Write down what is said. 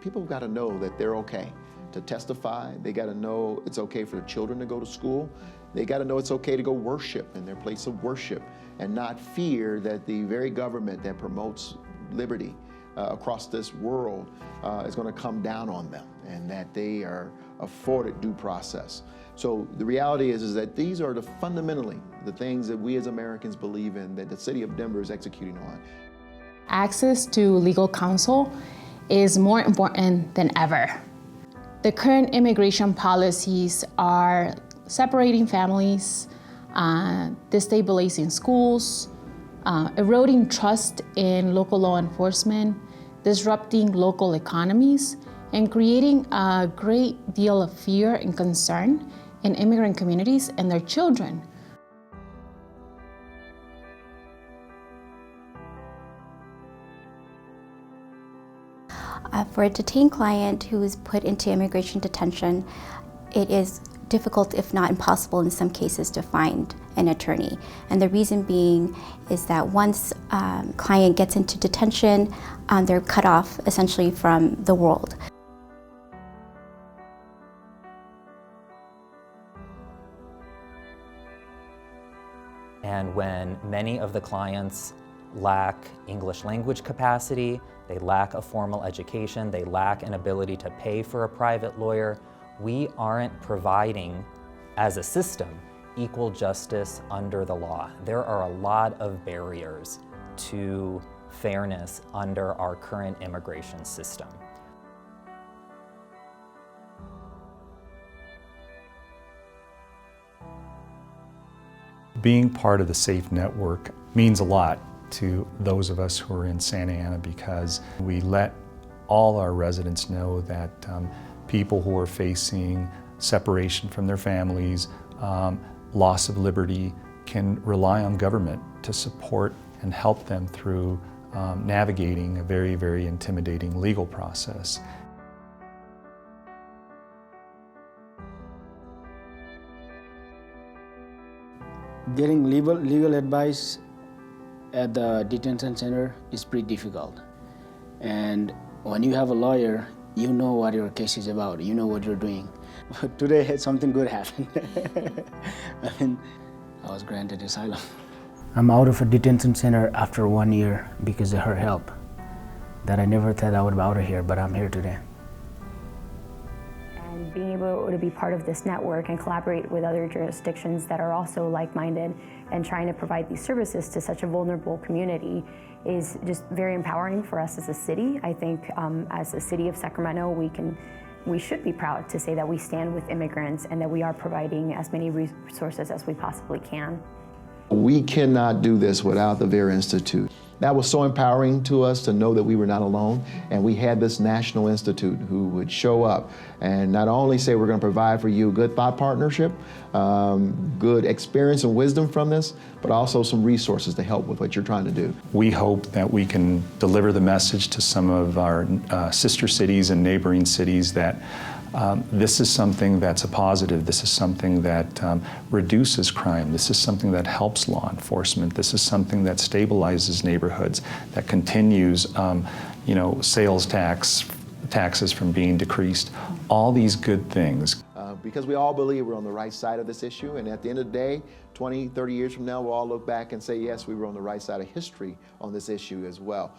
People have got to know that they're okay to testify. They got to know it's okay for the children to go to school. They got to know it's okay to go worship in their place of worship and not fear that the very government that promotes liberty across this world is going to come down on them, and that they are afforded due process. So the reality is that these are fundamentally the things that we as Americans believe in, that the city of Denver is executing on. Access to legal counsel is more important than ever. The current immigration policies are separating families, destabilizing schools, eroding trust in local law enforcement, disrupting local economies, and creating a great deal of fear and concern in immigrant communities and their children. For a detained client who is put into immigration detention, it is difficult, if not impossible in some cases, to find an attorney. And the reason being is that once a client gets into detention, they're cut off essentially from the world. And when many of the clients lack English language capacity, they lack a formal education, they lack an ability to pay for a private lawyer, we aren't providing, as a system, equal justice under the law. There are a lot of barriers to fairness under our current immigration system. Being part of the SAFE network means a lot to those of us who are in Santa Ana, because we let all our residents know that people who are facing separation from their families, loss of liberty, can rely on government to support and help them through navigating a very, very intimidating legal process. Getting legal advice at the detention center is pretty difficult. And when you have a lawyer, you know what your case is about, you know what you're doing. But today something good happened. I was granted asylum. I'm out of a detention center after 1 year because of her help. That I never thought I would be out of here, but I'm here today. And being able to be part of this network and collaborate with other jurisdictions that are also like-minded and trying to provide these services to such a vulnerable community is just very empowering for us as a city. I think as a city of Sacramento, we should be proud to say that we stand with immigrants and that we are providing as many resources as we possibly can. We cannot do this without the Vera Institute. That was so empowering to us to know that we were not alone, and we had this National Institute who would show up and not only say we're going to provide for you good thought partnership, good experience and wisdom from this, but also some resources to help with what you're trying to do. We hope that we can deliver the message to some of our sister cities and neighboring cities that this is something that's a positive. This is something that reduces crime. This is something that helps law enforcement. This is something that stabilizes neighborhoods, that continues, sales taxes from being decreased. All these good things. Because we all believe we're on the right side of this issue, and at the end of the day, 20, 30 years from now, we'll all look back and say, yes, we were on the right side of history on this issue as well.